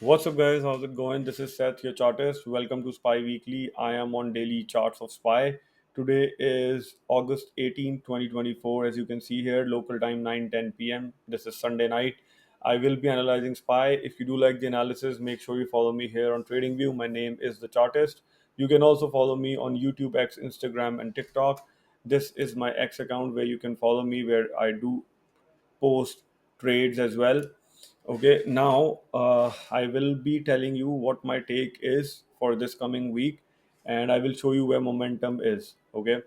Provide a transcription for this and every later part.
What's up, guys? How's it going? This is Seth, your chartist. Welcome to Spy Weekly. I am on daily charts of Spy. Today is August 18, 2024. As you can see here, local time 9:10 p.m. This is Sunday night. I will be analyzing Spy. If you do like the analysis, make sure you follow me here on TradingView. My name is The Chartist. You can also follow me on YouTube, X, Instagram, and TikTok. This is my X account where you can follow me, where I do post trades as well. Okay, now I will be telling you what my take is for this coming week, and I will show you where momentum is. Okay,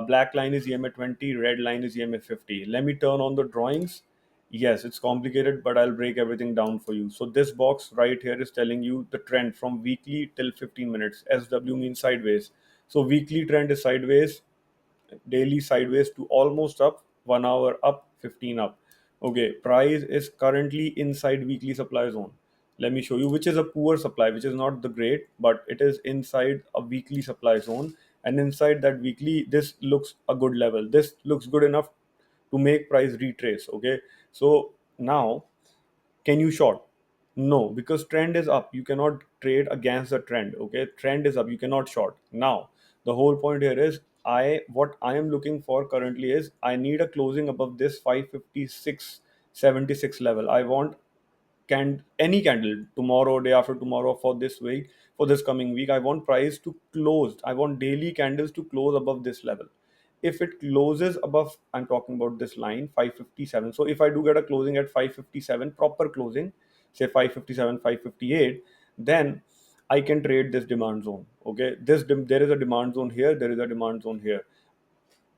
black line is EMA 20, red line is EMA 50. Let me turn on the drawings. Yes, it's complicated, but I'll break everything down for you. So this box right here is telling you the trend from weekly till 15 minutes. SW means sideways. So weekly trend is sideways, daily sideways to almost up, 1 hour up, 15 up. Okay, price is currently inside weekly supply zone. Let me show you, which is a poor supply, which is not the great, but it is inside a weekly supply zone. And inside that weekly, this looks a good level. This looks good enough to make price retrace. Okay, so now, can you short? No, because trend is up. You cannot trade against the trend. Okay, trend is up. You cannot short. Now, the whole point here is what I am looking for currently is I need a closing above this 556.76 level. I want any candle tomorrow, day after tomorrow, for this week, for this coming week. I want price to close. I want daily candles to close above this level. If it closes above, I'm talking about this line 557. So if I do get a closing at 557, proper closing, say 557, 558, then I can trade this demand zone. Okay, there is a demand zone here, there is a demand zone here.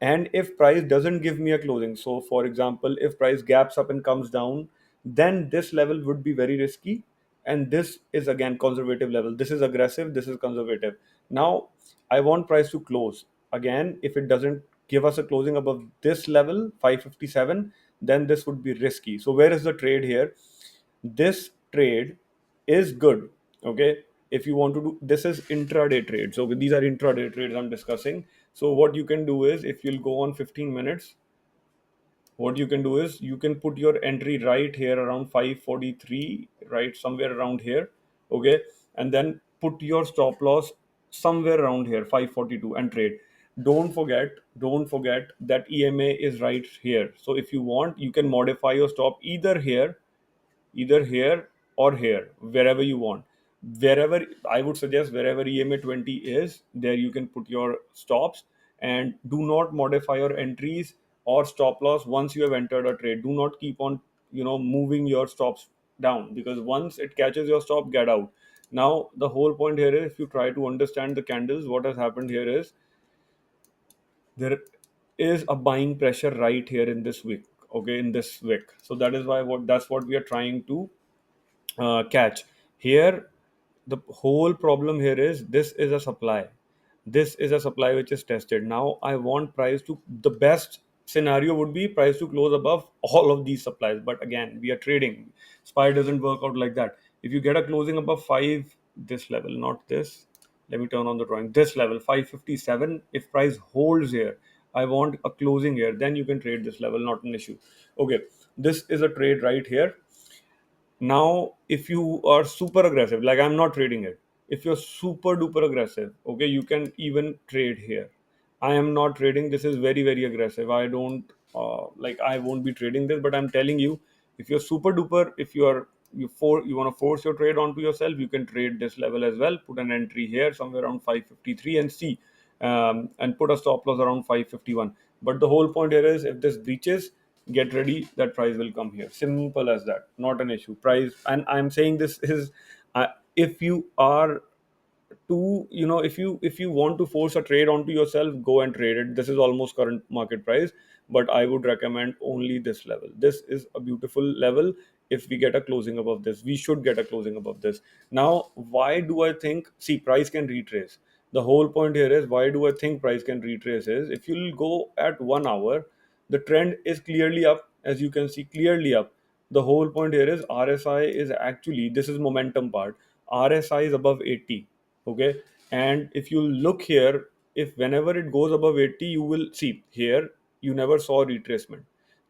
And if price doesn't give me a closing, so for example, if price gaps up and comes down, then this level would be very risky. And this is again conservative level. This is aggressive, this is conservative. Now I want price to close. Again, if it doesn't give us a closing above this level 557, then this would be risky. So where is the trade here? This trade is good. Okay, if you want to do, this is intraday trade. So these are intraday trades I'm discussing. So what you can do is, if you'll go on 15 minutes, what you can do is you can put your entry right here around 543, right somewhere around here. Okay, and then put your stop loss somewhere around here 542 and trade. Don't forget that EMA is right here. So if you want, you can modify your stop either here or here, wherever you want. Wherever, I would suggest, wherever EMA 20 is, there you can put your stops. And do not modify your entries or stop loss once you have entered a trade. Do not keep on moving your stops down, because once it catches your stop, get out. Now the whole point here is, if you try to understand the candles, what has happened here is there is a buying pressure right here in this wick. Okay, in this wick. So that is why, that's what we are trying to catch here. The whole problem here is, this is a supply which is tested. Now I want price to, the best scenario would be price to close above all of these supplies. But again, we are trading. Spy doesn't work out like that. If you get a closing above 5, this level, not this, let me turn on the drawing, this level 557, if price holds here, I want a closing here, then you can trade this level, not an issue. Okay, this is a trade right here. Now if you are super aggressive, like I'm not trading it, if you're super duper aggressive, okay, you can even trade here. I am not trading, this is very very aggressive. I don't like, I won't be trading this. But I'm telling you, if you're super duper, if you want to force your trade onto yourself, you can trade this level as well. Put an entry here somewhere around 553 and see, and put a stop loss around 551. But the whole point here is, if this breaches, get ready that price will come here. Simple as that, not an issue. Price, and I'm saying this is, if you are to, if you want to force a trade onto yourself, go and trade it. This is almost current market price, but I would recommend only this level. This is a beautiful level. If we get a closing above this, we should get a closing above this. Now why do I think, see, price can retrace? The whole point here is, why do I think price can retrace is, if you'll go at 1 hour, the trend is clearly up, as you can see, clearly up. The whole point here is, RSI is actually, this is momentum part, RSI is above 80. Okay, and if you look here, if whenever it goes above 80, you will see here, you never saw retracement.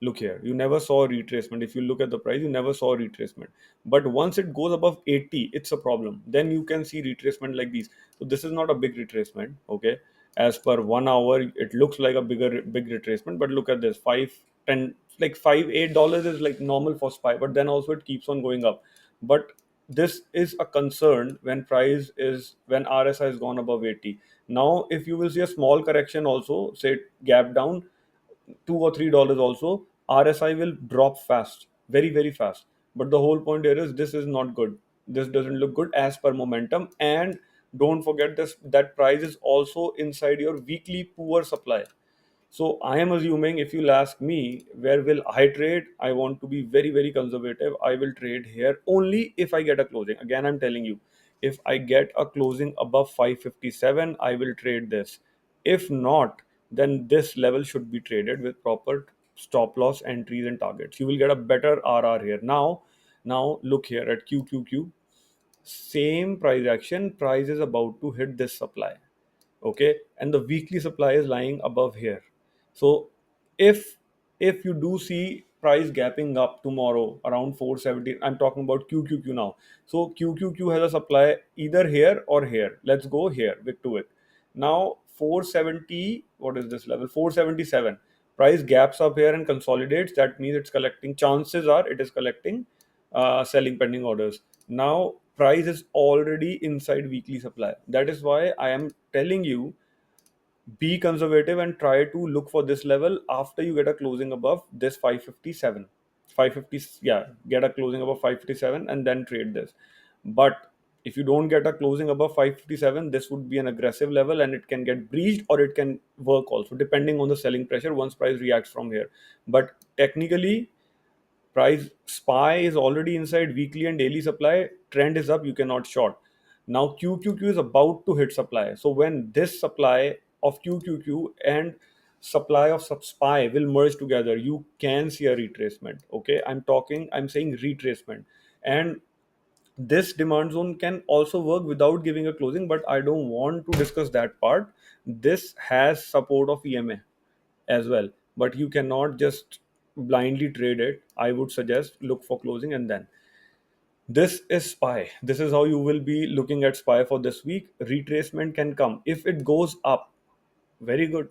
Look here, you never saw a retracement. If you look at the price, you never saw a retracement. But once it goes above 80, it's a problem. Then you can see retracement like these. So this is not a big retracement. Okay, as per 1 hour, it looks like a big retracement. But look at this, 5, 10, like $5, $8 is like normal for SPY. But then also it keeps on going up. But this is a concern when RSI has gone above 80. Now, if you will see a small correction also, say gap down, $2 or $3 also, RSI will drop fast, very, very fast. But the whole point here is this is not good. This doesn't look good as per momentum. And don't forget this, that price is also inside your weekly poor supply. So I am assuming, if you'll ask me, where will I trade? I want to be very, very conservative. I will trade here only if I get a closing. Again, I'm telling you, if I get a closing above 557, I will trade this. If not, then this level should be traded with proper stop loss entries and targets. You will get a better RR here. Now look here at QQQ. Same price action. Price is about to hit this supply, okay, and the weekly supply is lying above here. So if if you do see price gapping up tomorrow around 470, I'm talking about QQQ now. So QQQ has a supply either here or here. Let's go here with to it. Now 470, what is this level? 477. Price gaps up here and consolidates. That means it's collecting, chances are it is collecting selling pending orders. Now price is already inside weekly supply. That is why I am telling you, be conservative and try to look for this level after you get a closing above this 557. 550, yeah, get a closing above 557 and then trade this. But if you don't get a closing above 557, this would be an aggressive level and it can get breached or it can work also, depending on the selling pressure once price reacts from here. But technically, price SPY is already inside weekly and daily supply. Trend is up, you cannot short. Now QQQ is about to hit supply. So when this supply of QQQ and supply of SPY will merge together, you can see a retracement. Okay, I'm saying retracement. And this demand zone can also work without giving a closing, but I don't want to discuss that part. This has support of EMA as well, but you cannot just blindly trade it. I would suggest look for closing. And then this is SPY. This is how you will be looking at SPY for this week. Retracement can come if it goes up, very good.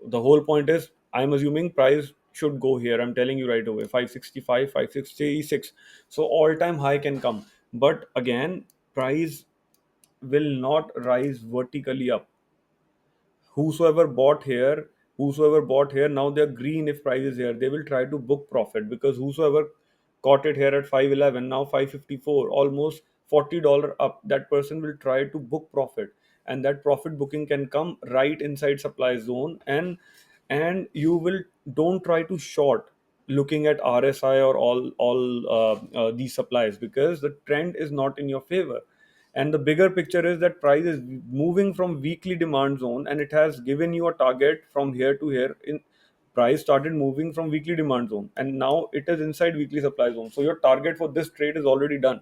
The whole point is, I'm assuming price should go here. I'm telling you right away, 565, 566. So all time high can come. But again, price will not rise vertically up. Whosoever bought here, now they're green. If price is here, they will try to book profit, because whosoever caught it here at 511, now 554, almost $40 up, that person will try to book profit. And that profit booking can come right inside supply zone. And you will, don't try to short looking at RSI or all these supplies, because the trend is not in your favor. And the bigger picture is that price is moving from weekly demand zone, and it has given you a target from here to here. In price started moving from weekly demand zone, and now it is inside weekly supply zone. So your target for this trade is already done.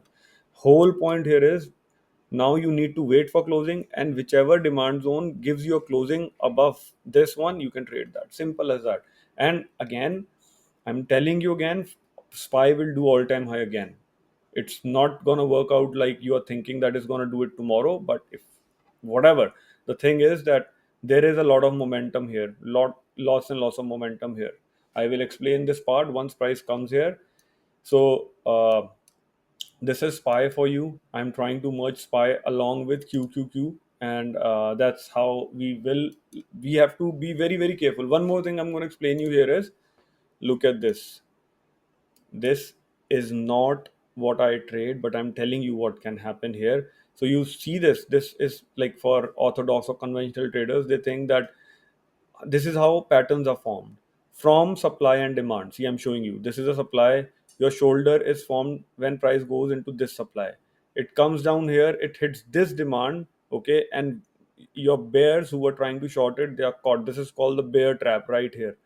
Whole point here is, now you need to wait for closing, and whichever demand zone gives you a closing above this one, you can trade that. Simple as that. And again, I'm telling you again, SPY will do all time high again. It's not gonna work out like you are thinking that it's gonna do it tomorrow. But if whatever, the thing is that there is a lot of momentum here, lots and lots of momentum here. I will explain this part once price comes here. So this is SPY for you. I'm trying to merge SPY along with QQQ, and that's how we have to be very, very careful. One more thing I'm going to explain you here is, look at this. This is not what I trade, but I'm telling you what can happen here. So you see this. This is like for orthodox or conventional traders. They think that this is how patterns are formed from supply and demand. See, I'm showing you, this is a supply. Your shoulder is formed when price goes into this supply. It comes down here, it hits this demand, okay, and your bears who were trying to short it, they are caught. This is called the bear trap right here.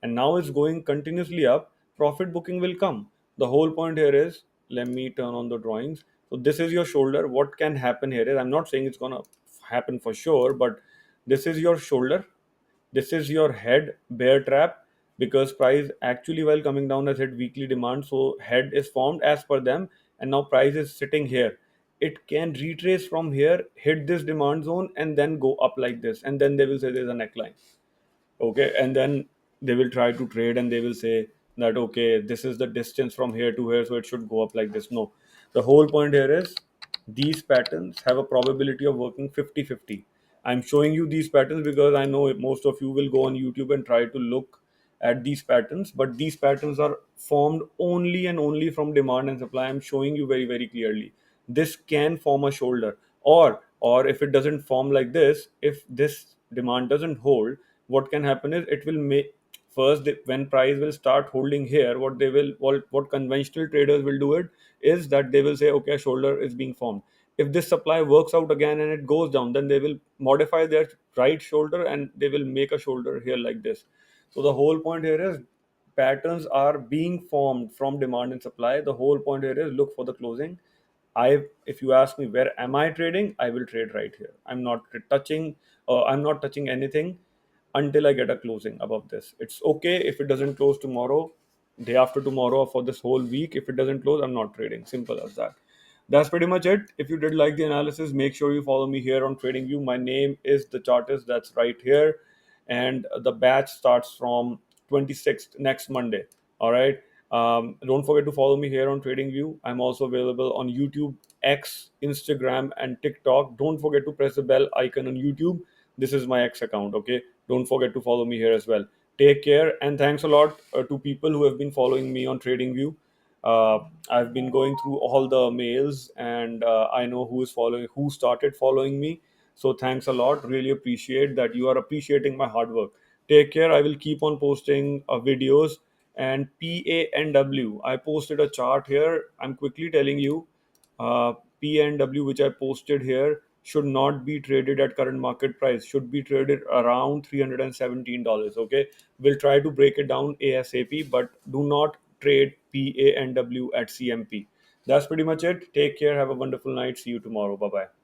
And now it's going continuously up. Profit booking will come. The whole point here is, let me turn on the drawings. So this is your shoulder. What can happen here is, I'm not saying it's gonna happen for sure, but this is your shoulder, this is your head, bear trap. because price actually while coming down has hit weekly demand, so head is formed as per them, and now price is sitting here. It can retrace from here, hit this demand zone, and then go up like this, and then they will say there's a neckline. Okay, and then they will try to trade and they will say that okay, this is the distance from here to here, so it should go up like this. No, the whole point here is these patterns have a probability of working 50-50. I'm showing you these patterns because I know most of you will go on YouTube and try to look at these patterns, but these patterns are formed only and only from demand and supply. I'm showing you very very clearly. This can form a shoulder, or if it doesn't form like this, if this demand doesn't hold, what can happen is it will make first when price will start holding here, what conventional traders will do it is that they will say okay, a shoulder is being formed. If this supply works out again and it goes down, then they will modify their right shoulder and they will make a shoulder here like this. So the whole point here is patterns are being formed from demand and supply. The whole point here is look for the closing. If you ask me where am I trading, I will trade right here. I'm not touching anything until I get a closing above this. It's okay if it doesn't close tomorrow, day after tomorrow, or for this whole week. If it doesn't close, I'm not trading. Simple as that. That's pretty much it. If you did like the analysis, make sure you follow me here on TradingView. My name is the chartist. That's right here, and the batch starts from 26th next Monday. All right. Don't forget to follow me here on TradingView. I'm also available on YouTube, X, Instagram, and TikTok. Don't forget to press the bell icon on YouTube. This is my X account. Okay. Don't forget to follow me here as well. Take care, and thanks a lot to people who have been following me on TradingView. Uh, I've been going through all the mails, and I know who started following me. So thanks a lot. Really appreciate that you are appreciating my hard work. Take care. I will keep on posting videos. And PANW, I posted a chart here. I'm quickly telling you, uh, PNW, which I posted here, should not be traded at current market price. Should be traded around $317. Okay, we'll try to break it down ASAP, but do not trade PANW at CMP. That's pretty much it. Take care. Have a wonderful night. See you tomorrow. Bye bye.